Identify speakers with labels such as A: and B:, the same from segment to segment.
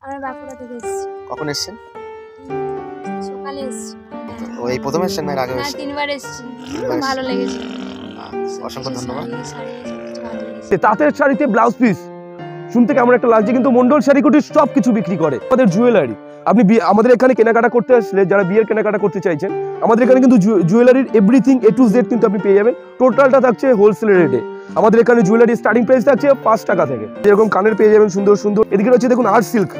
A: আমরা বাঁকুড়া থেকে এসেছি।
B: কখন এসেছেন?
A: সকালে এসেছি।
B: ও এই প্রথম এসেছেন না এর আগে
A: না,
B: এসেছেন?
A: 3 বার এসেছি।
B: তিনবার
A: ভালো লেগেছে।
B: অসংখ্য ধন্যবাদ।
A: ভালো লেগেছে।
C: তাঁতের শাড়িতে ব্লাউজ পিস শুনতে কেমন একটা লাগছে, কিন্তু মন্ডল শাড়ি কুটির সব কিছু বিক্রি করে। আমাদের জুয়েলারি, আপনি আমাদের এখানে কেনাকাটা করতে আসলে যারা বিয়ের কেনাকাটা করতে চাইছেন, আমাদের এখানে কিন্তু জুয়েলারির এভরিথিং A to Z কিন্তু আপনি পেয়ে যাবেন। টোটালটা থাকছে হোলসেল রেটে। আমাদের এখানে জুয়েলারি স্টার্টিং প্রাইস থাকছে 5 টাকা থেকে। এরকম কানের পেয়ে যাবেন সুন্দর সুন্দর। এদিকে হচ্ছে দেখুন আর্ট সিল্ক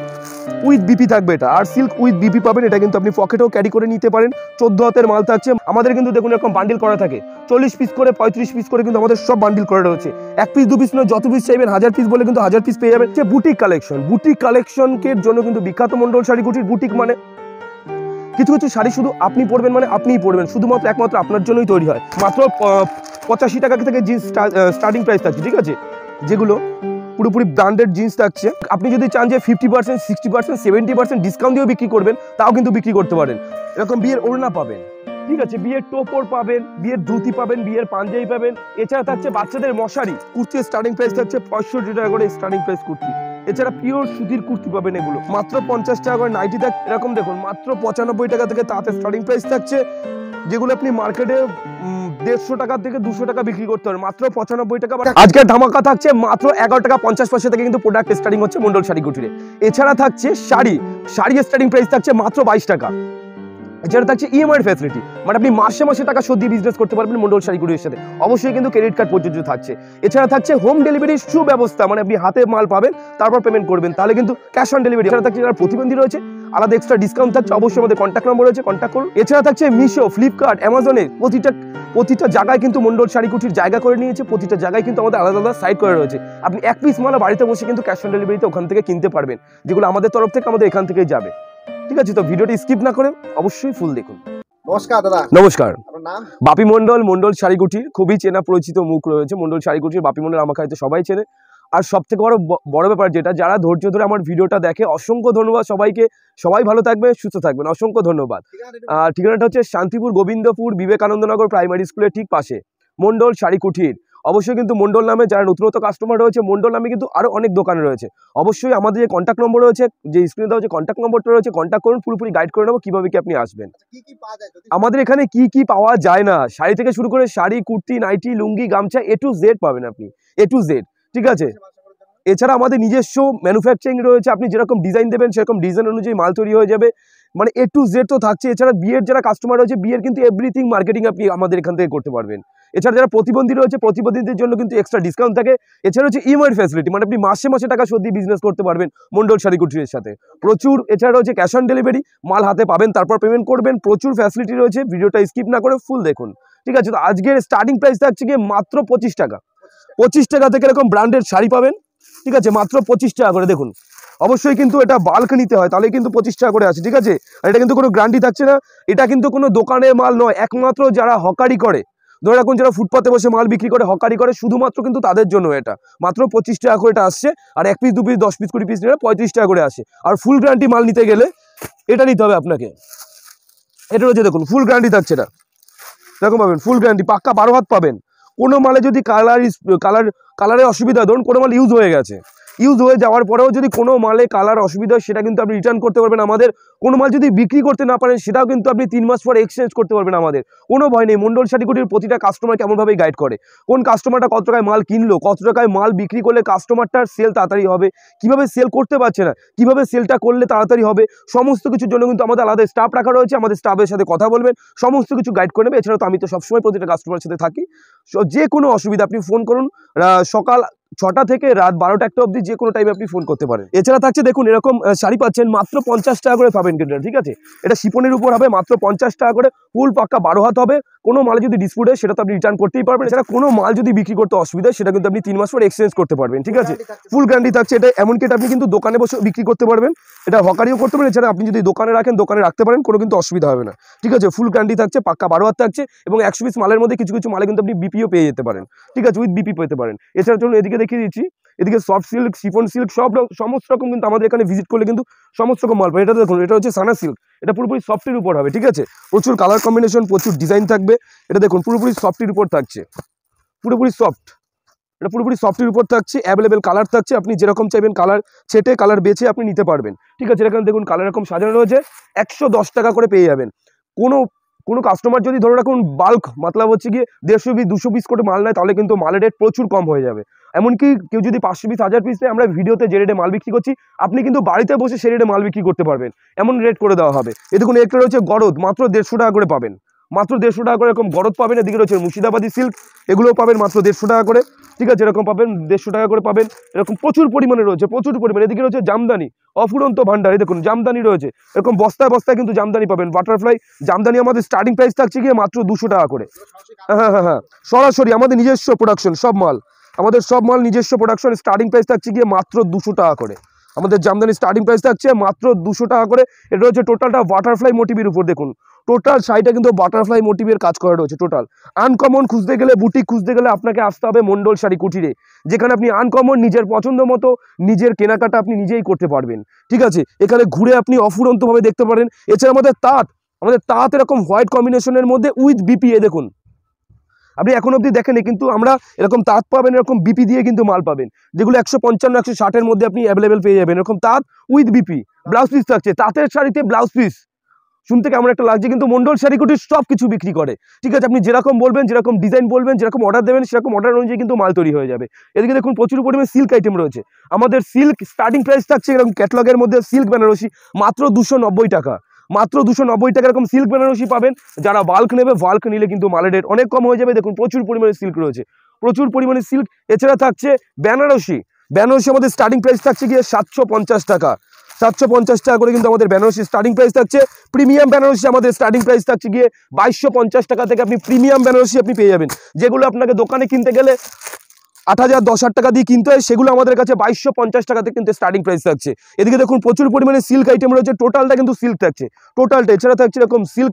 C: উইথ বিপি থাকবে, এটা আর্ট সিল্ক উইথ বিপি পাবেন। এটা কিন্তু আপনি পকেটেও ক্যারি করে নিতে পারেন। 14 হাতের মাল থাকছে। আমাদের কিন্তু দেখুন এরকম বান্ডিল করা থাকে, 40 পিস করে 35 পিস করে কিন্তু আমাদের সব বান্ডিল করা রয়েছে। 1 পিস 2 পিস নয়, যত পিস চাইবেন 1000 পিস বলে কিন্তু 1000 পিস পেয়ে যাবেন। বুটিক কালেকশন, বুটিক কালেকশনের জন্য কিন্তু বিখ্যাত মন্ডল শাড়ি কুটির। বুটিক মানে কিছু কিছু শাড়ি শুধু আপনি পরবেন, মানে আপনিই পরবেন, শুধুমাত্র একমাত্র আপনার জন্যই তৈরি হয়। মাত্র 85 টাকা থেকে জিন্স স্টার্টিং প্রাইস থাকছে, ঠিক আছে, যেগুলো পুরোপুরি ব্র্যান্ডেড জিন্স থাকছে। আপনি যদি চান যে 50%, 60%, 70% ডিসকাউন্ট দিয়েও বিক্রি করবেন, তাও কিন্তু বিক্রি করতে পারেন। এরকম বিয়ের ওড়না পাবেন, ঠিক আছে, বিয়ের টোপর পাবেন, বিয়ের ধুতি পাবেন, বিয়ের পাঞ্জাবি পাবেন। এছাড়া থাকছে বাচ্চাদের মশারি কুর্তি, স্টার্টিং প্রাইস থাকছে 65 টাকা করে স্টার্টিং প্রাইস কুর্তি। এছাড়া পিওর সুতির কুর্তি পাবেন, এগুলো মাত্র 50 টাকা করে। নাইটি থাকছে এরকম দেখুন মাত্র 95 টাকা থেকে তাতে স্টার্টিং প্রাইস থাকছে, যেগুলো আপনি মার্কেটে 150 টাকা থেকে 200 টাকা বিক্রি করতে পারেন, মাত্র 95 টাকা। আজকের ধামাকা থাকছে মাত্র 11 টাকা 50 পয়সা থেকে কিন্তু প্রোডাক্ট স্টার্টিং হচ্ছে মন্ডল শাড়ি কুটিরে। এছাড়া থাকছে শাড়ি স্টার্টিং প্রাইস থাকছে মাত্র 22 টাকা। এছাড়া থাকছে ইএমআই ফ্যাসিলিটি, মানে আপনি মাসে মাসে টাকা শোধ দিয়ে বিজনেস করতে পারবেন মন্ডল শাড়ি কুটিরের সাথে। অবশ্যই কিন্তু ক্রেডিট কার্ড প্রযোজ্য থাকছে। এছাড়া থাকছে হোম ডেলিভারির সুব্যবস্থা, মানে আপনি হাতে মাল পাবেন, তারপর পেমেন্ট করবেন, তাহলে কিন্তু ক্যাশ অন ডেলিভারি। এছাড়া থাকছে যারা প্রতিবন্ধী রয়েছে আলাদা এক্সট্রা ডিসকাউন্ট থাকছে। অবশ্যই আমাদের কন্ট্যাক্ট নম্বর রয়েছে, কন্ট্যাক্ট করুন। এছাড়া থাকছে মিশো, ফ্লিপকার্ট, অ্যামাজনে প্রতিটা জায়গায় কিন্তু মন্ডল শাড়ি কুটির জায়গা করে নিয়েছে। প্রতিটা জায়গায় কিন্তু আমাদের আলাদা আলাদা সাইট করে রয়েছে। আপনি 1 পিস মাল বাড়িতে বসে কিন্তু ক্যাশ অন ডেলিভারিতে ওখান থেকে কিনতে পারবেন, যেগুলো আমাদের তরফ থেকে আমাদের এখান থেকেই যাবে, ঠিক আছে। তো ভিডিওটি স্কিপ না করে অবশ্যই ফুল দেখুন।
B: নমস্কার দাদা।
C: নমস্কার।
B: আপনার নাম?
C: বাপি মন্ডল, মন্ডল শাড়ি কুটির খুবই চেনা পরিচিত মুখ রয়েছে মন্ডল শাড়ি কুটির। বাপি মন্ডল আমাকে হয়তো সবাই চেনে। আর সব থেকে বড় ব্যাপার যেটা, যারা ধৈর্য ধরে আমার ভিডিওটা দেখে, অসংখ্য ধন্যবাদ সবাইকে। সবাই ভালো থাকবে, সুস্থ থাকবেন, অসংখ্য ধন্যবাদ। ঠিকানাটা হচ্ছে শান্তিপুর গোবিন্দপুর বিবেকানন্দনগর প্রাইমারি স্কুলের ঠিক পাশে মন্ডল শাড়ি কুটির। অবশ্যই কিন্তু মন্ডল নামে যারা নতুনত্ব কাস্টমার রয়েছে, মন্ডল নামে কিন্তু আরো অনেক দোকান রয়েছে। অবশ্যই আমাদের যে কন্ট্যাক্ট নম্বর রয়েছে, যে স্ক্রিনে দেওয়া যে কন্ট্যাক্ট নম্বরটা রয়েছে, কন্ট্যাক্ট করুন, পুরোপুরি গাইড করে নেবো কিভাবে কি আপনি আসবেন। আমাদের এখানে কি কি পাওয়া যায় না, শাড়ি থেকে শুরু করে শাড়ি, কুর্তি, নাইটি, লুঙ্গি, গামছা A to Z পাবেন আপনি, A to Z, ঠিক আছে। এছাড়া আমাদের নিজস্ব ম্যানুফ্যাকচারিং রয়েছে, আপনি যেরকম ডিজাইন দেবেন সেরকম ডিজাইন অনুযায়ী মাল তৈরি হয়ে যাবে, মানে A to Z তো থাকছে। এছাড়া বিয়ের যারা কাস্টমার রয়েছে, বিয়ের কিন্তু এভরিথিং মার্কেটিং আপনি আমাদের এখান থেকে করতে পারবেন। এছাড়া যারা প্রতিবন্ধী রয়েছে, প্রতিবন্ধীদের জন্য কিন্তু এক্সট্রা ডিসকাউন্ট থাকে। এছাড়া হচ্ছে ইএমআই ফ্যাসিলিটি, মানে আপনি মাসে মাসে টাকা শোধ দিয়ে বিজনেস করতে পারবেন মন্ডল শাড়ি কুটিরের সাথে প্রচুর। এছাড়া রয়েছে ক্যাশ অন ডেলিভারি, মাল হাতে পাবেন তারপর পেমেন্ট করবেন, প্রচুর ফ্যাসিলিটি রয়েছে। ভিডিওটা স্কিপ না করে ফুল দেখুন, ঠিক আছে। তো আজকের স্টার্টিং প্রাইস থাকছে গিয়ে মাত্র 25 টাকা। 25 টাকা থেকে এরকম ব্র্যান্ডেড শাড়ি পাবেন, ঠিক আছে, মাত্র 25 টাকা করে। দেখুন অবশ্যই কিন্তু এটা বাল্ক নিতে হয়, তাহলে কিন্তু 25 টাকা করে আছে, ঠিক আছে। আর এটা কিন্তু কোনো গ্যারান্টি থাকছে না, এটা কিন্তু কোনো দোকানের মাল নয়। একমাত্র যারা হকারি করে, ধরে রাখুন যারা ফুটপাতে বসে মাল বিক্রি করে, হকারি করে, শুধুমাত্র কিন্তু তাদের জন্য এটা মাত্র 25 টাকা করে এটা আসছে। আর 1 পিস 2 পিস 10 পিস 20 পিস নিলে 35 টাকা করে আসে। আর ফুল গ্যারান্টি মাল নিতে গেলে এটা নিতে হবে আপনাকে। এটা রয়েছে দেখুন ফুল গ্যারান্টি থাকছে, এটা এরকম পাবেন, ফুল গ্যারান্টি, পাক্কা 12 হাত পাবেন। কোনো মালে যদি কালারের অসুবিধা, ধরুন কোনো মাল ইউজ হয়ে গেছে, ইউজ হয়ে যাওয়ার পরেও যদি কোনো মালে কালার অসুবিধা হয়, সেটা কিন্তু আপনি রিটার্ন করতে পারবেন আমাদের। কোনো মাল যদি বিক্রি করতে না পারেন, সেটাও কিন্তু আপনি 3 মাস পর এক্সচেঞ্জ করতে পারবেন আমাদের, কোনো ভয় নেই। মন্ডল শাড়ি কুটির প্রতিটা কাস্টমার কেমনভাবে গাইড করে, কোন কাস্টমারটা কত টাকায় মাল কিনলো, কত টাকায় মাল বিক্রি করলে কাস্টমারটার সেল তাড়াতাড়ি হবে, কিভাবে সেল করতে পারছে না, কিভাবে সেলটা করলে তাড়াতাড়ি হবে, সমস্ত কিছুর জন্য কিন্তু আমাদের আলাদা স্টাফ রাখা রয়েছে। আমাদের স্টাফের সাথে কথা বলবেন, সমস্ত কিছু গাইড করে নেবে। এছাড়াও তো আমি তো সবসময় প্রতিটা কাস্টমারের সাথে থাকি। যে কোনো অসুবিধা আপনি ফোন করুন, সকাল 6টা থেকে রাত 12টা 1টা অবধি যে কোনো টাইমে আপনি ফোন করতে পারেন। এছাড়া থাকছে দেখুন এরকম শাড়ি পাচ্ছেন মাত্র 50 টাকা করে পাবেন কিন্তু, ঠিক আছে। এটা শিপনের উপর হবে, মাত্র 50 টাকা করে, ফুল পাক্কা 12 হাত হবে। কোনো মাল যদি ডিসপুট হয় সেটা তো আপনি রিটার্ন করতেই পারবেন। এছাড়া কোনো মাল যদি বিক্রি করতে অসুবিধা হয়, সেটা কিন্তু আপনি 3 মাস পর এক্সচেঞ্জ করতে পারবেন, ঠিক আছে। ফুল গ্যারান্টি থাকছে এটা, এমনকি এটা আপনি কিন্তু দোকানে বসে বিক্রি করতে পারবেন, এটা হকারিও করতে পারেন। এছাড়া আপনি যদি দোকানে রাখেন, দোকানে রাখতে পারেন, কোনো কিন্তু অসুবিধা হবে না, ঠিক আছে। ফুল গ্যারান্টি থাকছে, পাক্কা 12 হাত থাকছে। এবং 100 পিস মালের মধ্যে কিছু কিছু মালে কিন্তু আপনি বিপিও পেয়ে যেতে পারেন, ঠিক আছে, উইথ বিপি পেতে পারেন। এছাড়া চলুন এদিকে দেখিয়ে দিচ্ছি, এদিকে সফট সিল্ক, শিফন সিল্ক, সমস্ত রকম কিন্তু আমাদের এখানে ভিজিট করলে কিন্তু সমস্ত রকম মাল পাবেন। এটা দেখুন, এটা হচ্ছে সানা সিল্ক, এটা পুরোপুরি সফটের উপর হবে, ঠিক আছে। প্রচুর কালার কম্বিনেশন, প্রচুর ডিজাইন থাকবে। এটা দেখুন পুরোপুরি সফটের উপর থাকছে, পুরোপুরি সফট, এটা পুরোপুরি সফটের উপর থাকছে, অ্যাভেলেবেল কালার থাকছে, আপনি যেরকম চাইবেন কালার ছেটে কালার বেছে আপনি নিতে পারবেন। ঠিক আছে, এখানে দেখুন কালার এরকম সাজানো রয়েছে, 110 টাকা করে পেয়ে যাবেন। কোনো কাস্টমার যদি ধরে রাখুন বাল্ক মতলব হচ্ছে গিয়ে 150 পিস 200 পিস করে মাল নেয়, তাহলে কিন্তু মালের রেট প্রচুর কম হয়ে যাবে। এমনকি কেউ যদি 500 পিস 1000 পিস নেয়, আমরা ভিডিওতে যে রেটে মাল বিক্রি করছি আপনি কিন্তু বাড়িতে বসে সেই রেটে মাল বিক্রি করতে পারবেন, এমন রেট করে দেওয়া হবে। এ দেখুন একটা রয়েছে গরদ, মাত্র 150 টাকা করে পাবেন, মাত্র 150 টাকা করে এরকম গরদ পাবেন। এদিকে রয়েছে মুর্শিদাবাদী সিল্ক, এগুলোও পাবেন মাত্র 150 টাকা করে। ঠিক আছে, এরকম পাবেন 150 টাকা করে পাবেন, এরকম প্রচুর পরিমাণে রয়েছে, প্রচুর পরিমাণে। এদিকে রয়েছে জামদানি, অফুরন্ত ভান্ডার, দেখুন জামদানি রয়েছে, এরকম বস্তায় বস্তায় কিন্তু জামদানি পাবেন। বাটারফ্লাই জামদানি আমাদের স্টার্টিং প্রাইস থাকছে গিয়ে মাত্র 200 টাকা করে। হ্যাঁ, সরাসরি আমাদের নিজস্ব প্রোডাকশন, সব মাল নিজস্ব প্রোডাকশন, স্টার্টিং প্রাইস থাকছে গিয়ে মাত্র 200 টাকা করে। আমাদের জামদানি স্টার্টিং প্রাইস থাকছে মাত্র 200 টাকা করে। এটা হচ্ছে টোটালটা বাটারফ্লাই মোটিভের উপর, দেখুন টোটাল শাড়িটা কিন্তু বাটারফ্লাই মোটিভের কাজ করা রয়েছে টোটাল। আনকমন খুঁজতে গেলে, বুটিক খুঁজতে গেলে আপনাকে আসতে হবে মন্ডল শাড়ি কুটিরে, যেখানে আপনি আনকমন নিজের পছন্দ মতো নিজের কেনাকাটা আপনি নিজেই করতে পারবেন। ঠিক আছে, এখানে ঘুরে আপনি অফুরন্তভাবে দেখতে পারেন। এছাড়া আমাদের তাঁত এরকম হোয়াইট কম্বিনেশনের মধ্যে উইথ বিপিএ, দেখুন আপনি এখন অবধি দেখেন, কিন্তু আমরা এরকম তাঁত পাবেন, এরকম বিপি দিয়ে কিন্তু মাল পাবেন, যেগুলো 155 160 মধ্যে আপনি অ্যাভেলেবেল পেয়ে যাবেন। এরকম তাঁত উইথ বিপি, ব্লাউজ পিস থাকছে, তাঁতের শাড়িতে ব্লাউজ পিস। শুনতে কেমন একটা লাগছে, কিন্তু মন্ডল শাড়ি কুটির সব কিছু বিক্রি করে। ঠিক আছে, আপনি যেরকম বলবেন, যেরকম ডিজাইন বলবেন, যেরকম অর্ডার দেবেন, সেরকম অর্ডার অনুযায়ী কিন্তু মাল তৈরি হয়ে যাবে। এদিকে দেখুন প্রচুর পরিমাণে সিল্ক আইটেম রয়েছে। আমাদের সিল্ক স্টার্টিং প্রাইস থাকছে এরকম ক্যাটলগের মধ্যে, সিল্ক বেনারসি মাত্র 290 টাকা, মাত্র 290 টাকা এরকম সিল্ক বেনারসি পাবেন। যারা বাল্ক নেবে, বাল্ক নিলে কিন্তু মালের রেট অনেক কম হয়ে যাবে। দেখুন প্রচুর পরিমাণে সিল্ক রয়েছে, প্রচুর পরিমাণে সিল্ক। এছাড়া থাকছে বেনারসি আমাদের স্টার্টিং প্রাইস থাকছে গিয়ে 750 টাকা, 750 টাকা করে কিন্তু আমাদের বেনারসি স্টার্টিং প্রাইস থাকছে। প্রিমিয়াম বেনারসি আমাদের স্টার্টিং প্রাইস থাকছে গিয়ে 2250 টাকা থেকে আপনি প্রিমিয়াম বেনারসি আপনি পেয়ে যাবেন। যেগুলো আপনাকে দোকানে কিনতে গেলে 8000 10,000 টাকা দিয়ে কিনতে হয়, সেগুলো আমাদের কাছে 2250 টাকাতে কিন্তু স্টার্টিং প্রাইস থাকছে। এদিকে দেখুন প্রচুর পরিমাণে সিল্ক আইটেম রয়েছে, টোটালটা কিন্তু সিল্ক থাকছে, টোটালটা। এছাড়া থাকছে এরকম সিল্ক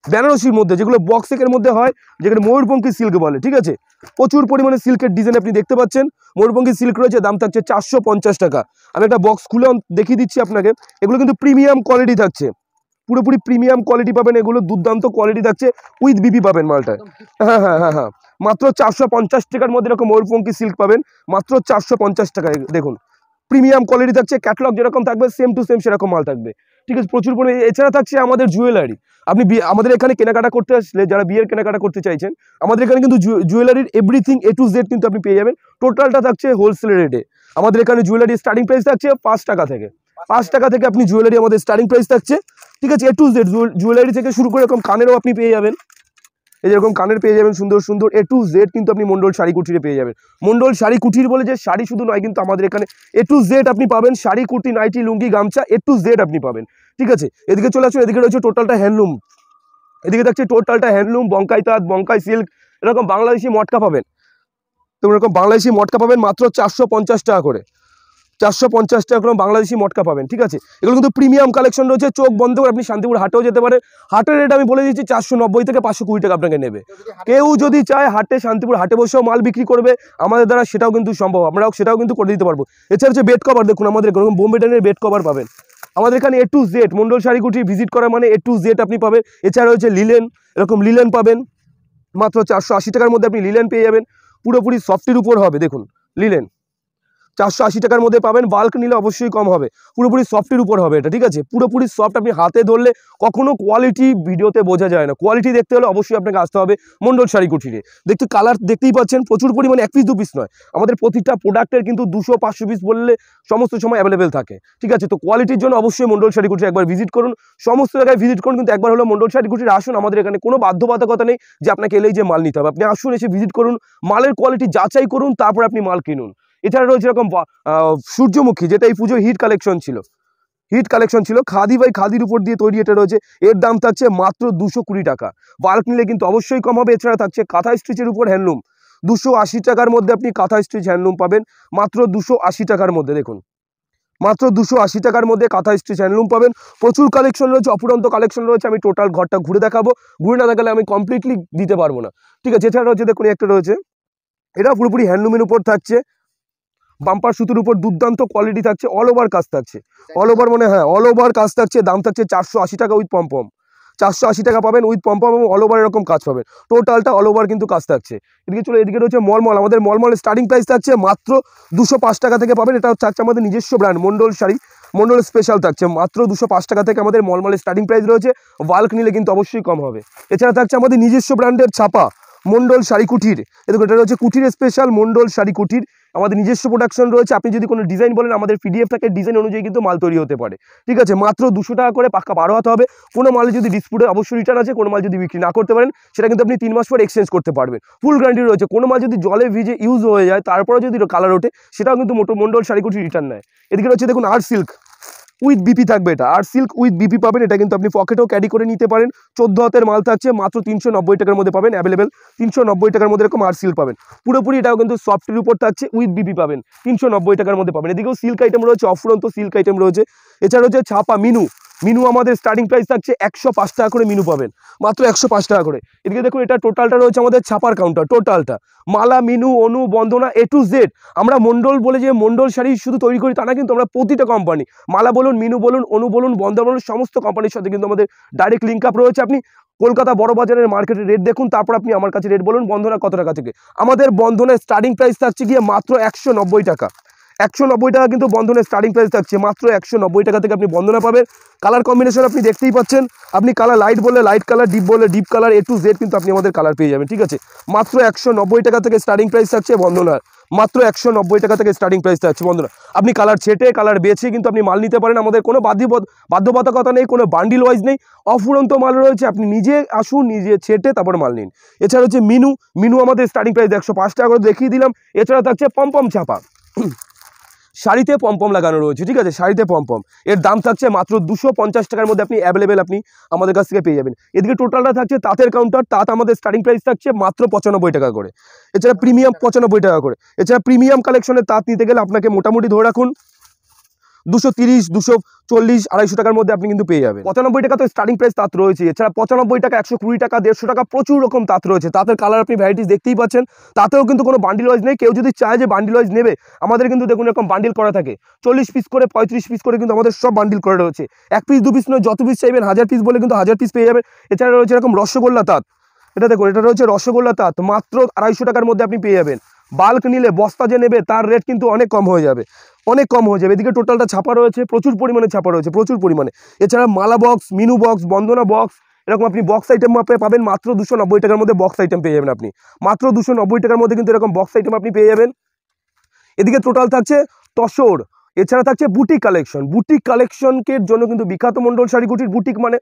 C: বেনারসির মধ্যে, যেগুলো বক্সের মধ্যে হয়, যেখানে ময়ূরপঙ্খী সিল্ক বলে। ঠিক আছে, প্রচুর পরিমাণে সিল্কের ডিজাইন আপনি দেখতে পাচ্ছেন, ময়ূরপঙ্খী সিল্ক রয়েছে, দাম থাকছে 450 টাকা। আমি একটা বক্স খুলে দেখিয়ে দিচ্ছি আপনাকে। এগুলো কিন্তু প্রিমিয়াম কোয়ালিটি থাকছে, পুরোপুরি প্রিমিয়াম কোয়ালিটি পাবেন, এগুলো দুর্দান্ত কোয়ালিটি থাকছে, উইথ বিপি পাবেন মালটা। হ্যাঁ, মাত্র 450 টাকার মধ্যে এরকম ময়ূরপঙ্খী সিল্ক পাবেন, মাত্র 450 টাকায়। দেখুন প্রিমিয়াম কোয়ালিটি থাকছে, ক্যাটালগ যেরকম থাকবে সেম টু সেম সেরকম মাল থাকবে। ঠিক আছে, প্রচুর পরিমাণে। এছাড়া থাকছে আমাদের জুয়েলারি। আপনি আমাদের এখানে কেনাকাটা করতে আসলে, যারা বিয়ের কেনাকাটা করতে চাইছেন, আমাদের এখানে কিন্তু জুয়েলারির এভরিথিং A to Z কিন্তু আপনি পেয়ে যাবেন। টোটালটা থাকছে হোলসেল রেটে। আমাদের এখানে জুয়েলারি স্টার্টিং প্রাইস থাকছে 5 টাকা থেকে, 5 টাকা থেকে আপনি জুয়েলারি আমাদের স্টার্টিং প্রাইস থাকছে। ঠিক আছে, A to Z জুয়েলারি থেকে শুরু করে এরকম কানেরও আপনি পেয়ে যাবেন, এই যেরকম কানের পেয়ে যাবেন সুন্দর সুন্দর A to Z কিন্তু আপনি মন্ডল শাড়ি কুটিরে পেয়ে যাবেন। মন্ডল শাড়ি কুটির বলে যে শাড়ি শুধু নয়, কিন্তু আমাদের এখানে A to Z আপনি পাবেন, শাড়ি কুর্তি নাইটি লুঙ্গি গামছা A to Z আপনি পাবেন। ঠিক আছে, এদিকে চলে আসুন, এদিকে রয়েছে টোটালটা হ্যান্ডলুম, এদিকে থাকছে টোটালটা হ্যান্ডলুম, বঙ্কাই তাঁত, বঙ্কাই সিল্ক, এরকম বাংলাদেশি মটকা পাবেন। তো এরকম বাংলাদেশি মটকা পাবেন মাত্র 450 টাকা করে, 450 টাকা করে বাংলাদেশি মটকা পাবেন। ঠিক আছে, এগুলো কিন্তু প্রিমিয়াম কালেকশন রয়েছে, চোখ বন্ধ করে আপনি শান্তিপুর হাটেও যেতে পারেন। হাটের রেট আমি বলে দিচ্ছি 490 থেকে 520 টাকা আপনাকে নেবে। কেউ যদি চায় শান্তিপুর হাটে বসেও মাল বিক্রি করবে আমাদের দ্বারা, সেটাও কিন্তু সম্ভব, আমরাও সেটাও কিন্তু করে দিতে পারবো। এছাড়া হচ্ছে বেড কভার, দেখুন আমাদের এরকম বোম্বে ডাইনের বেড কভার পাবেন। আমাদের এখানে A to Z Mondal sari কুটি ভিজিট করা মানে A to Z আপনি পাবেন। এছাড়া হচ্ছে লিলেন, এরকম লিলেন পাবেন মাত্র 480 টাকার মধ্যে আপনি লিলেন পেয়ে যাবেন, পুরোপুরি সফটের উপর হবে। দেখুন লিলেন 480 টাকার মধ্যে পাবেন, বাল্ক নিলে অবশ্যই কম হবে, পুরোপুরি সফটের উপর হবে এটা। ঠিক আছে, পুরোপুরি সফট, আপনি হাতে ধরলে কখনো কোয়ালিটি ভিডিওতে বোঝা যায় না। কোয়ালিটি দেখতে হলে অবশ্যই আপনাকে আসতে হবে মন্ডল শাড়ি কুটিরে। দেখতে কালার দেখতেই পাচ্ছেন, প্রচুর পরিমাণে 1 পিস 2 পিস নয়, আমাদের প্রতিটা প্রোডাক্টের কিন্তু 200-500 পিস বললে সমস্ত সময় অ্যাভেলেবেল থাকে। ঠিক আছে, তো কোয়ালিটির জন্য অবশ্যই মন্ডল শাড়ি কুটির একবার ভিজিট করুন, সমস্ত জায়গায় ভিজিট করুন, কিন্তু একবার হলো মন্ডল শাড়ি কুটির আসুন। আমাদের এখানে কোনো বাধ্যবাধকতা নেই যে আপনাকে এলেই যে মাল নিতে হবে, আপনি আসুন, এসে ভিজিট করুন, মালের কোয়ালিটি যাচাই করুন, তারপর আপনি মাল কিনুন। এছাড়া রয়েছে এরকম সূর্যমুখী, যেটা এই পুজোর হিট কালেকশন ছিল, খাদি বাই খাদির উপর দিয়ে তৈরি এটা রয়েছে, এর দাম থাকছে মাত্র 220 টাকা, বাল্ক নিলে কিন্তু অবশ্যই কম হবে। এছাড়া থাকছে কাঁথা স্টিচের উপর হ্যান্ডলুম, 280 টাকার মধ্যে আপনি কাঁথা স্টিচ হ্যান্ডলুম পাবেন, মাত্র 280 টাকার মধ্যে। দেখুন মাত্র 280 টাকার মধ্যে কাঁথা স্টিচ হ্যান্ডলুম পাবেন। প্রচুর কালেকশন রয়েছে, অপুরন্ত কালেকশন রয়েছে, আমি টোটাল ঘরটা ঘুরে দেখাবো, ঘুরে না দেখালে আমি কমপ্লিটলি দিতে পারবো না। ঠিক আছে, এছাড়া রয়েছে দেখুন একটা রয়েছে, এটা পুরোপুরি হ্যান্ডলুমের উপর থাকছে, বাম্পার সুতোর উপর দুর্দান্ত কোয়ালিটি থাকছে, অল ওভার কাজ থাকছে, অল ওভার মানে হ্যাঁ অল ওভার কাজ থাকছে, দাম থাকছে 480 টাকা উইথ পম্পম, 480 টাকা পাবেন উইথ পম্পম এবং অল ওভার এরকম কাজ পাবেন, টোটালটা অল ওভার কিন্তু কাজ থাকছে। এদিকে চলো, এদিকে রয়েছে মলমল। আমাদের মলমলের স্টার্টিং প্রাইস থাকছে মাত্র 205 টাকা থেকে পাবেন। এটা হচ্ছে আমাদের নিজস্ব ব্র্যান্ড মন্ডল শাড়ি, মন্ডল স্পেশাল থাকছে মাত্র 205 টাকা থেকে আমাদের মলমলের স্টার্টিং প্রাইস রয়েছে। বাল্ক নিলে কিন্তু অবশ্যই কম হবে। এছাড়া থাকছে আমাদের নিজস্ব ব্র্যান্ডের ছাপা মন্ডল শাড়ি কুটির, এদিকে এটা রয়েছে কুটির স্পেশাল মন্ডল শাড়ি কুটির, আমাদের নিজস্ব প্রোডাকশন রয়েছে। আপনি যদি কোনো ডিজাইন বলেন আমাদের পিডিএফ থাকে, ডিজাইন অনুযায়ী কিন্তু মাল তৈরি হতে পারে, ঠিক আছে। মাত্র 200 টাকা করে পাক্কা 12 হাতে হবে। কোনো মালে যদি ডিসপুটে অবশ্যই রিটার্ন আছে, কোনো মাল যদি বিক্রি না করতে পারেন সেটা কিন্তু আপনি 3 মাস পর এক্সচেঞ্জ করতে পারবেন, ফুল গ্যারান্টি রয়েছে। কোনো মাল যদি জলে ভিজে ইউজ হয়ে যায় তারপরে যদি কালার ওঠে সেটাও কিন্তু মন্ডল শাড়ি কুটির রিটার্ন নেয়। এদিকে রয়েছে দেখুন আর্ট সিল্ক উইথ বিপি থাকবে, এটা আর্ট সিল্ক উইথ বিপি পাবেন। এটা কিন্তু আপনি পকেটেও ক্যারি করে নিতে পারেন। 14 হাতের মাল থাকছে মাত্র 390 টাকার মধ্যে পাবেন, অ্যাভেলেবেল 390 টাকার মধ্যে এরকম আর্ট সিল্ক পাবেন পুরোপুরি। এটাও কিন্তু সফটের উপর থাকছে উইথ বিপি পাবেন, 390 টাকার মধ্যে পাবেন। এদিকেও সিল্ক আইটেম রয়েছে, অফুরন্ত সিল্ক আইটেম রয়েছে। এছাড়া হচ্ছে ছাপা মিনু আমাদের স্টার্টিং প্রাইস থাকছে 105 টাকা করে মিনু পাবেন, মাত্র 105 টাকা করে। এদিকে দেখুন এটা টোটালটা রয়েছে আমাদের ছাপার কাউন্টার, টোটালটা মালা মিনু অনু বন্দনা A to Z। আমরা মন্ডল বলে যে মন্ডল শাড়ি শুধু তৈরি করি তা না, কিন্তু আমরা প্রতিটা কোম্পানি মালা বলুন, মিনু বলুন, অনু বলুন, বন্দনা বলুন, সমস্ত কোম্পানির সাথে কিন্তু আমাদের ডাইরেক্ট লিঙ্ক আপ রয়েছে। আপনি কলকাতা বড় বাজারের মার্কেটের রেট দেখুন, তারপর আপনি আমার কাছে রেট বলুন বন্দনা কত টাকা থেকে। আমাদের বন্ধনের স্টার্টিং প্রাইস থাকছে গিয়ে মাত্র 190 টাকা, 190 টাকা কিন্তু বন্ধনের স্টার্টিং প্রাইস থাকছে। মাত্র 190 টাকা থেকে আপনি বন্ধনা পাবেন। কালার কম্বিনেশন আপনি দেখতেই পাচ্ছেন, আপনি কালার লাইট বললে লাইট কালার, ডিপ বললে deep colour, A to Z কিন্তু আপনি আমাদের কালার পেয়ে যাবেন, ঠিক আছে। মাত্র 190 টাকা থেকে স্টার্টিং প্রাইস থাকছে বন্ধনার, মাত্র 190 টাকা থেকে স্টার্টিং প্রাইস থাকছে বন্ধনা। আপনি কালার ছেটে কালার বেছে কিন্তু আপনি মাল নিতে পারেন। আমাদের কোনো বাধ্যবাধকতা নেই, কোনো বান্ডিল ওয়াইজ নেই, অফুরন্ত মাল রয়েছে। আপনি নিজে আসুন, নিজে ছেটে তারপর মাল নিন। এছাড়া হচ্ছে মিনু আমাদের স্টার্টিং প্রাইস 105 টাকা করে দেখিয়ে দিলাম। এছাড়া থাকছে পম্পম ছাপা, শাড়িতে পম্পম লাগানো রয়েছে, ঠিক আছে, শাড়িতে পম্পম। এর দাম থাকছে মাত্র 250 টাকার মধ্যে আপনি অ্যাভেলেবেল আপনি আমাদের কাছ থেকে পেয়ে যাবেন। এদিকে টোটালটা থাকছে তাঁতের কাউন্টার, তাঁত আমাদের স্টার্টিং প্রাইস থাকছে মাত্র 95 টাকা করে। এছাড়া প্রিমিয়াম 95 টাকা করে। এছাড়া প্রিমিয়াম কালেকশনের তাঁত নিতে গেলে আপনাকে মোটামুটি ধরে রাখুন 230, 240, 250 টাকার মধ্যে আপনি কিন্তু পেয়ে যাবেন। 95 টাকা তো স্টার্টিং প্রাইস তাঁত রয়েছে। এছাড়া 95 টাকা, 120 টাকা, 150 টাকা প্রচুর রকম তাঁত রয়েছে। তাঁতের কালার আপনি ভ্যারাইটিস দেখতেই পাচ্ছেন। তাতেও কিন্তু কোনো বান্ডিল ওয়াইজ নেই। কেউ যদি চায় যে বান্ডিল ওয়াইজ নেবে, আমাদের কিন্তু দেখুন এরকম বান্ডিল করা থাকে, 40 পিস করে 35 পিস করে কিন্তু আমাদের সব বান্ডিল করা রয়েছে। 1 পিস 2 পিস নয়, যত পিস চাইবেন 1000 পিস বলে কিন্তু 1000 পিস পেয়ে যাবেন। এছাড়া রয়েছে এরকম রসগোল্লা তাঁত, এটা দেখুন, এটা রয়েছে রসগোল্লা তাঁত, মাত্র 250 টাকার মধ্যে আপনি পেয়ে যাবেন। বাল্ক নিলে বস্তা যে নেবে তার রেট কিন্তু অনেক কম হয়ে যাবে, অনেক কম হয়ে যাবে। এদিকে টোটালটা ছাপা রয়েছে, প্রচুর পরিমাণে ছাপা রয়েছে, প্রচুর পরিমাণে। এছাড়া মালা বক্স, মিনু বক্স, বন্দনা বক্স, এরকম আপনি বক্স আইটেম পাবেন মাত্র 290 টাকার মধ্যে। বক্স আইটেম পেয়ে যাবেন আপনি মাত্র 290 টাকার মধ্যে, কিন্তু এরকম বক্স আইটেম আপনি পেয়ে যাবেন। এদিকে টোটাল থাকছে তসর। এছাড়া থাকছে বুটিক কালেকশন, বুটিক কালেকশনকে জন্য কিন্তু বিখ্যাত মন্ডল শাড়ি কুটির। বুটিক মানে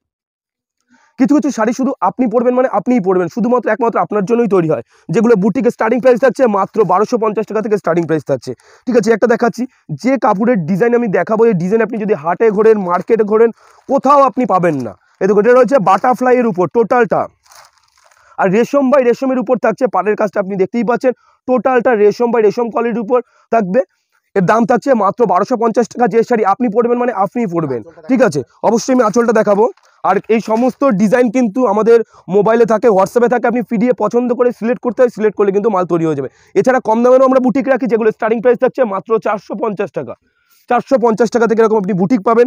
C: কিছু কিছু শাড়ি শুধু আপনি পরবেন, মানে আপনিই পরবেন, শুধুমাত্র একমাত্র আপনার জন্যই তৈরি হয়, যেগুলো বুটিকের স্টার্টিং প্রাইস থাকছে মাত্র 1250 টাকা থেকে স্টার্টিং প্রাইস থাকছে, ঠিক আছে। একটা দেখাচ্ছি, যে কাপড়ের ডিজাইন আমি দেখাবো, এই ডিজাইন আপনি যদি হাটে ঘোরেন, মার্কেটে ঘোরেন, কোথাও আপনি পাবেন না। এদিকে এটা রয়েছে বাটারফ্লাইয়ের উপর টোটালটা, আর রেশম বাই রেশমের উপর থাকছে। পাড়ের কাজটা আপনি দেখতেই পাচ্ছেন, টোটালটা রেশম বাই রেশম কোয়ালিটির উপর থাকবে। এর দাম থাকছে মাত্র 1250 টাকা। যে শাড়ি আপনি পরবেন মানে আপনিই পরবেন, ঠিক আছে। অবশ্যই আমি আঁচলটা দেখাবো। আর এই সমস্ত ডিজাইন কিন্তু আমাদের মোবাইলে থাকে, হোয়াটসঅ্যাপে থাকে, আপনি পিডিএফ পছন্দ করে সিলেক্ট করতে হয়, সিলেক্ট করলে কিন্তু মাল তৈরি হয়ে যাবে। এছাড়া কম দামেরও আমরা বুটিক রাখি, যেগুলো স্টার্টিং প্রাইস থাকছে মাত্র 450 টাকা। 450 টাকা থেকে এরকম আপনি বুটিক পাবেন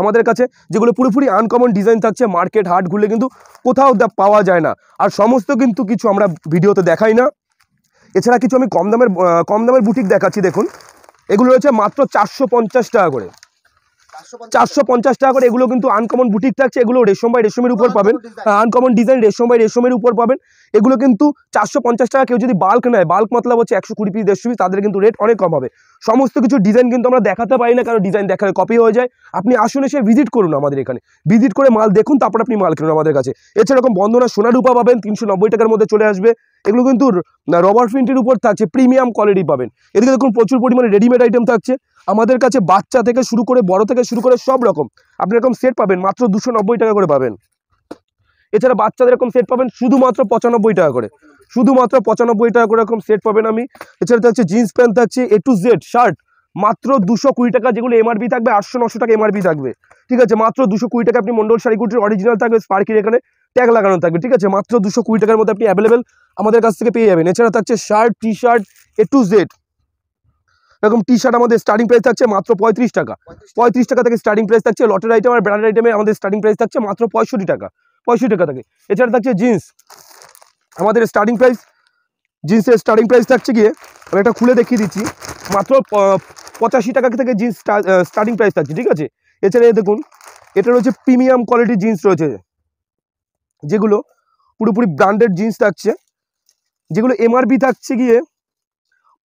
C: আমাদের কাছে, যেগুলো পুরোপুরি আনকমন ডিজাইন থাকছে, মার্কেট হাট ঘুরলে কিন্তু কোথাও পাওয়া যায় না। আর সমস্ত কিন্তু কিছু আমরা ভিডিওতে দেখাই না। এছাড়া কিছু আমি কম দামের বুটিক দেখাচ্ছি, দেখুন এগুলো রয়েছে মাত্র 450 টাকা করে, 450 টাকা করে। এগুলো কিন্তু আনকমন বুটিক থাকছে, এগুলো রেশম বাই রেশমের উপর পাবেন, আনকমন ডিজাইন রেশম বাই রেশমের উপর পাবেন। এগুলো কিন্তু 450 টাকা। কেউ যদি বাল্ক নেয়, বাল্ক মতলব হচ্ছে 120 পিস 150 পিস, তাদের কিন্তু রেট অনেক কম হবে। সমস্ত কিছু ডিজাইন কিন্তু আমরা দেখাতে পারি না, কারণ ডিজাইন দেখালে কপি হয়ে যায়। আপনি আসুন, এসে ভিজিট করুন আমাদের এখানে, ভিজিট করে মাল দেখুন, তারপর আপনি মাল কিনুন আমাদের কাছে। এছাড়া এরকম বন্দনা সোনা রূপা পাবেন 390 টাকার মধ্যে চলে আসবে। এগুলো কিন্তু রবার প্রিন্টের উপর থাকছে, প্রিমিয়াম কোয়ালিটি পাবেন। এদিকে দেখুন প্রচুর পরিমাণে রেডিমেড আইটেম থাকছে আমাদের কাছে, বাচ্চা থেকে শুরু করে বড় থেকে শুরু করে সব রকম আপনি এরকম সেট পাবেন মাত্র 290 টাকা করে পাবেন। এছাড়া বাচ্চাদের এরকম সেট পাবেন শুধুমাত্র 95 টাকা করে, শুধুমাত্র 95 টাকা করে এরকম সেট পাবেন আমি। এছাড়া থাকছে জিন্স প্যান্ট থাকছে A to Z শার্ট মাত্র 220 টাকা, যেগুলো এমআরপি থাকবে 800-900 টাকা এমআরপি থাকবে, ঠিক আছে। মাত্র 220 টাকা আপনি মন্ডল শাড়ি কুটির অরিজিনাল থাকবে, স্পার্কির এখানে ট্যাগ লাগানো থাকবে, ঠিক আছে। মাত্র 220 টাকার মধ্যে আপনি অ্যাভেলেবেল আমাদের কাছ থেকে পেয়ে যাবেন। এছাড়া থাকছে shirt, T shirt A to Z, এরকম টি শার্ট আমাদের স্টার্টিং প্রাইস থাকছে মাত্র 35 টাকা। 35 টাকা থেকে স্টার্টিং প্রাইস থাকছে। লটের আইটেম আর ব্র্যান্ডেড আইটেমে আমাদের স্টার্টিং প্রাইস থাকছে মাত্র 65 টাকা, 65 টাকা থেকে। এছাড়া থাকছে জিন্স, আমাদের স্টার্টিং প্রাইস, জিন্সের স্টার্টিং প্রাইস থাকছে গিয়ে, আমি একটা খুলে দেখিয়ে দিচ্ছি, মাত্র 85 টাকা থেকে জিন্স স্টার্টিং প্রাইস থাকছে, ঠিক আছে। এছাড়া দেখুন এটা রয়েছে প্রিমিয়াম কোয়ালিটির জিন্স রয়েছে, যেগুলো পুরোপুরি ব্র্যান্ডেড জিন্স থাকছে, যেগুলো এমআরপি থাকছে গিয়ে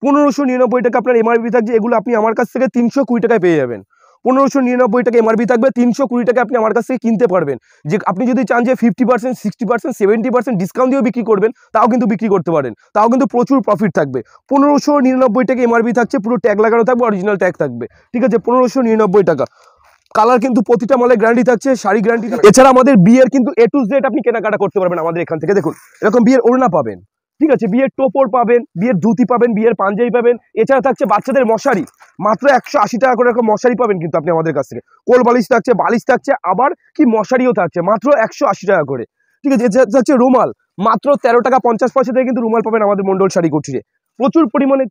C: 1599 টাকা আপনার এমআরপি থাকছে। এগুলো আপনি আমার কাছ থেকে 320 টাকায় পেয়ে যাবেন। 1599 টাকা এমআরপি থাকবে, 320 টাকা আপনি আমার কাছ থেকে কিনতে পারবেন। যে আপনি যদি চান যে 50%, 60%, 70% ডিসকাউন্ট দিয়েও বিক্রি করবেন, তাও কিন্তু বিক্রি করতে পারেন, তাও কিন্তু প্রচুর প্রফিট থাকবে। 1599 টাকা এমআরপি থাকছে, পুরো ট্যাগ লাগানো থাকবে, অরিজিনাল ট্যাগ থাকবে, ঠিক আছে। 1599 টাকা। কালার কিন্তু প্রতিটা মালে গ্যারান্টি থাকছে, শাড়ি গ্যারান্টি। এছাড়া আমাদের বিয়ের কিন্তু A to Z আপনি কেনাকাটা করতে পারবেন আমাদের এখান থেকে। দেখুন এরকম বিয়ের ওড়না পাবেন, ঠিক আছে, বিয়ের টোপর পাবেন, বিয়ের ধুতি পাবেন, বিয়ের পাঞ্জাবি পাবেন। এছাড়া থাকছে বাচ্চাদের মশারি, মাত্র 180 টাকা করে এরকম মশারি পাবেন কিন্তু আপনি আমাদের কাছ থেকে। কোল বালিশ থাকছে, বালিশ থাকছে, আবার কি মশারিও থাকছে মাত্র 180 টাকা করে, ঠিক আছে। এছাড়া থাকছে রুমাল, মাত্র 13 টাকা 50 পয়সা থেকে কিন্তু রুমাল পাবেন আমাদের মন্ডল শাড়ি কুটিরে। প্রচুর পরিমাণে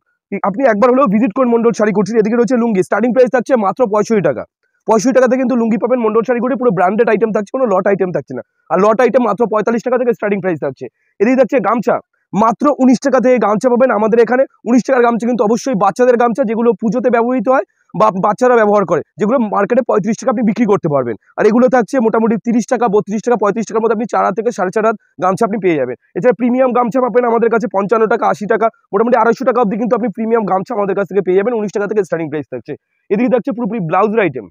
C: আপনি একবার হলেও ভিজিট করুন মন্ডল শাড়ি কুটির। এদিকে রয়েছে লুঙ্গি, স্টার্টিং প্রাইস থাকছে মাত্র 65 টাকা। 65 টাকাতে কিন্তু লুঙ্গি পাবেন মন্ডল শাড়ি কুটির, পুরো ব্র্যান্ডেড আইটেম থাকছে, কোনো লট আইটেম থাকছে না। আর লট আইটেম মাত্র 45 টাকা থেকে স্টার্টিং প্রাইস থাকছে। এদিকে থাকছে গামছা, মাত্র 19 টাকা থেকে গামছা পাবেন আমাদের এখানে। 19 টাকার গামছা কিন্তু অবশ্যই বাচ্চাদের গামছা, যেগুলো পুজোতে ব্যবহৃত হয় বা বাচ্চারা ব্যবহার করে, যেগুলো মার্কেটে 35 টাকা আপনি বিক্রি করতে পারবেন। আর এগুলো থাকছে মোটামুটি 30 টাকা, 32 টাকা, 35 টাকার মধ্যে আপনি 4 হাত থেকে 4.5 হাত গামছা আপনি পেয়ে যাবেন। এছাড়া প্রিমিয়াম গামছা পাবেন আমাদের কাছে 55 টাকা, 80 টাকা, মোটামুটি 250 টাকা অবধি কিন্তু আপনি প্রিমিয়াম গামছা আমাদের কাছ থেকে পেয়ে যাবেন। 19 টাকা থেকে স্টার্টিং প্রাইস থাকছে। এদিকে থাকছে পুরোপুরি ব্লাউজের আইটেম,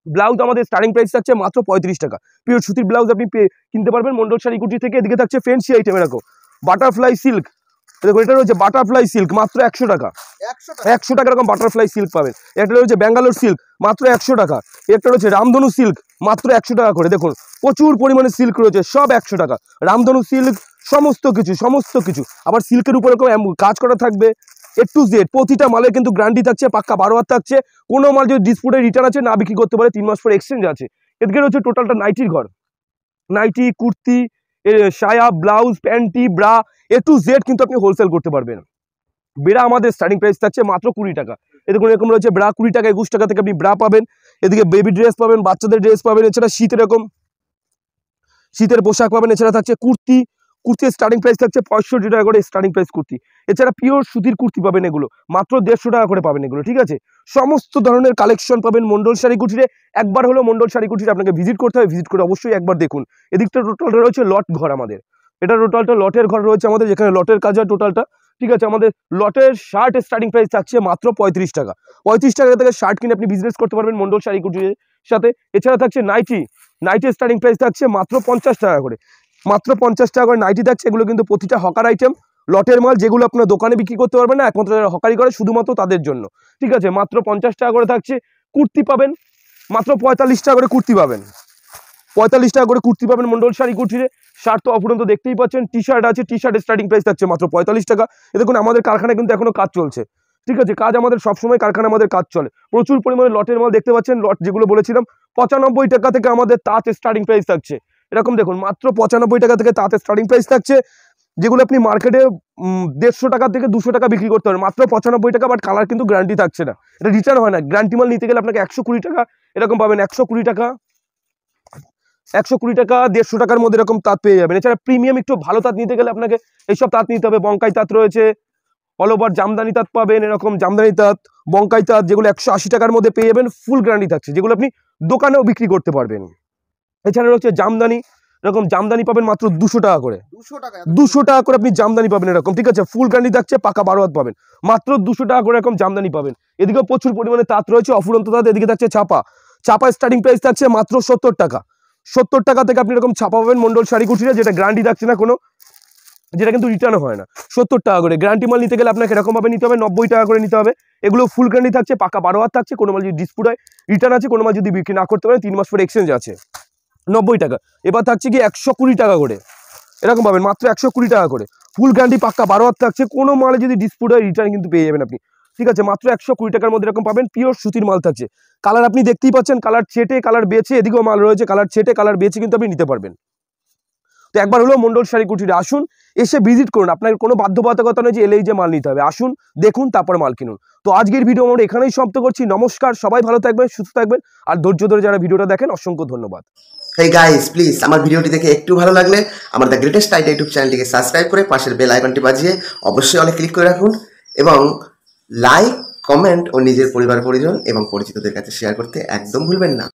C: ব্লাউজ আমাদের স্টার্টিং প্রাইস থাকছে মাত্র 35 টাকা। পিওর সুতির ব্লাউজ আপনি কিনতে পারবেন মন্ডল শাড়ি কুটি থেকে। এদিকে থাকছে ফ্যান্সি আইটেম, এরকম বাটারফ্লাই সিল্ক, দেখো এটা রয়েছে বাটারফ্লাই সিল্ক, মাত্র 100 টাকা, 100 টাকা এরকম বাটারফ্লাই সিল্ক পাবেন। এটা রয়েছে ব্যাঙ্গালোর সিল্ক, মাত্র 100 টাকা। একটা রয়েছে রামধনু সিল্ক, মাত্র 100 টাকা করে। দেখুন প্রচুর পরিমাণে সিল্ক রয়েছে, সব 100 টাকা। রামধনু সিল্ক সমস্ত কিছু। আবার সিল্কের উপরে কাজ করা থাকবে, A to Z প্রতিটা মালের কিন্তু গ্যারান্টি থাকছে, পাক্কা 12 হাত থাকছে। কোনো মাল যদি ডিসপুটে রিটার্ন আছে, না বিক্রি করতে পারে, 3 মাস পর এক্সচেঞ্জ আছে। এদিকে রয়েছে টোটালটা নাইটির ঘর, নাইটি, কুর্তি, সায়া, blouse, panty, bra, A to Z কিন্তু আপনি হোলসেল করতে পারবেন। ব্রা আমাদের স্টার্টিং প্রাইস থাকছে মাত্র 20 টাকা। এরকম এরকম রয়েছে ব্রা 20 টাকা, 21 টাকা থেকে আপনি ব্রা পাবেন। এদিকে বেবি ড্রেস পাবেন, বাচ্চাদের ড্রেস পাবেন। এছাড়া শীতের পোশাক পাবেন। এছাড়া থাকছে কুর্তির স্টার্টিং প্রাইস থাকছে 65 টাকা করে স্টার্টিং প্রাইস কুর্তি। এছাড়া পিওর সুতির কুর্তি পাবেন, এগুলো মাত্র 150 টাকা করে পাবেন এগুলো, ঠিক আছে। সমস্ত ধরনের কালেকশন পাবেন মন্ডল শাড়ি কুটিরে। একবার হলো মন্ডল শাড়ি কুটিরে আপনাকে ভিজিট করতে হবে, ভিজিট করে অবশ্যই একবার দেখুন। এদিকটা টোটালটা রয়েছে লট ঘর আমাদের, এটা টোটালটা লটের ঘর রয়েছে আমাদের, যেখানে লটের কাজ হয় টোটালটা, ঠিক আছে। আমাদের লটের শার্ট স্টার্টিং প্রাইস থাকছে মাত্র 35 টাকা। 35 টাকা থেকে শার্ট কিনে আপনি বিজনেস করতে পারবেন মন্ডল শাড়ি কুটিরের সাথে। এছাড়া থাকছে নাইটির স্টার্টিং প্রাইস থাকছে মাত্র 50 টাকা করে, মাত্র 50 টাকা করে নাইটি থাকছে। এগুলো কিন্তু প্রতিটা হকার আইটেম, লটের মাল, যেগুলো আপনার দোকানে বিক্রি করতে পারবেন না, একমাত্র যারা হকারি করে শুধুমাত্র তাদের জন্য, ঠিক আছে। মাত্র 50 টাকা করে থাকছে। কুর্তি পাবেন মাত্র 45 টাকা করে, কুর্তি পাবেন 45 টাকা করে কুর্তি পাবেন মন্ডল শাড়ি কুটিরে। শার্ট তো অফুরন্ত দেখতেই পাচ্ছেন, টি শার্ট আছে, টি শার্টের স্টার্টিং প্রাইস থাকছে মাত্র 45 টাকা। এ দেখুন আমাদের কারখানায় কিন্তু এখনো কাজ চলছে, ঠিক আছে। কাজ আমাদের সবসময় কারখানা আমাদের কাজ চলে, প্রচুর পরিমাণে লটের মাল দেখতে পাচ্ছেন। লট যেগুলো বলেছিলাম 95 টাকা থেকে আমাদের তাঁত স্টার্টিং প্রাইস থাকছে, এরকম দেখুন মাত্র 95 টাকা থেকে তাঁতের স্টার্টিং প্রাইস থাকছে। যেগুলো আপনি মার্কেটে 150 টাকা থেকে 200 টাকা বিক্রি করতে পারেন, মাত্র 95 টাকা। বাট কালার কিন্তু গ্যারান্টি থাকছে না, এটা রিটার্ন হয় না। গ্যারান্টি মাল নিতে গেলে আপনাকে 120 টাকা এরকম পাবেন, 120 টাকা 150 টাকার মধ্যে এরকম তাঁত পেয়ে যাবেন। এছাড়া প্রিমিয়াম একটু ভালো তাঁত নিতে গেলে আপনাকে এইসব তাঁত নিতে হবে। বঙ্কাই তাঁত রয়েছে, অল ওভার জামদানি তাঁত পাবেন, এরকম জামদানি তাঁত, বঙ্কাই তাঁত, যেগুলো 180 টাকার মধ্যে পেয়ে যাবেন, ফুল গ্যারান্টি থাকছে, যেগুলো আপনি দোকানেও বিক্রি করতে পারবেন। এছাড়া রয়েছে জামদানি, এরকম জামদানি পাবেন মাত্র 200 টাকা করে, 200 টাকা করে আপনি জামদানি পাবেন এরকম, ঠিক আছে। ফুল গ্যারান্টি থাকছে, পাকা 12 হাত পাবেন, মাত্র 200 টাকা করে এরকম জামদানি পাবেন। এদিকেও প্রচুর পরিমাণে তাঁত রয়েছে, অফুরন্ত তাঁত। এদিকে থাকছে ছাপা স্টার্টিং প্রাইস থাকছে মাত্র 70 টাকা। 70 টাকা থেকে আপনি এরকম ছাপা পাবেন মন্ডল শাড়ি কুটিরে, যেটা গ্যারান্টি থাকছে না কোনো, যেটা কিন্তু রিটার্ন হয় না। 70 টাকা করে গ্যারান্টি মাল নিতে গেলে আপনাকে এরকমভাবে নিতে হবে, 90 টাকা করে নিতে হবে। এগুলো ফুল গ্যারান্টি থাকছে, পাকা 12 হাত থাকছে। কোনো মাল যদি ডিসপুট হয় রিটার্ন আছে, কোনো মাল যদি বিক্রি না করতে পারেন 3 মাস পরে এক্সচেঞ্জ আছে, 90 টাকা। এবার থাকছে কি 120 টাকা করে, এরকম পাবেন মাত্র 120 টাকা করে। ফুল গ্যারান্টি পাক্কা 12 হাত থাকছে, কোনো মালে যদি ডিসপুট হয় রিটার্ন কিন্তু পেয়ে যাবেন আপনি, ঠিক আছে। মাত্র 120 টাকার মধ্যে এরকম পাবেন, পিওর সুতির মাল থাকছে। কালার আপনি দেখতেই পাচ্ছেন, কালার ছেটে কালার বেছে, এদিকেও মাল রয়েছে কালার ছেটে কালার বেছে কিন্তু আপনি নিতে পারবেন। তো একবার হলেও মন্ডল শাড়ি কুটিরে আসুন, এসে ভিজিট করুন। আপনার কোনো বাধ্যবাধকতা নেই যে এলেই যে মাল নিতে হবে, আসুন দেখুন তারপরে মাল কিনুন। তো আজকের ভিডিও আমরা এখানেই সমাপ্ত করছি। নমস্কার, সবাই ভালো থাকবেন, সুস্থ থাকবেন, আর ধৈর্য ধরে যারা ভিডিওটা দেখেন অসংখ্য ধন্যবাদ।
D: হেই গাইস, প্লিজ আমার ভিডিওটি দেখে একটু ভালো লাগলে আমার দ্য গ্রেটেস্ট আইডিয়া ইউটিউব চ্যানেলটিকে সাবস্ক্রাইব করে পাশের বেল আইকনটি বাজিয়ে অবশ্যই অলে ক্লিক করে রাখুন এবং লাইক, কমেন্ট ও নিজের পরিবার পরিজন এবং পরিচিতদের কাছে শেয়ার করতে একদম ভুলবেন না।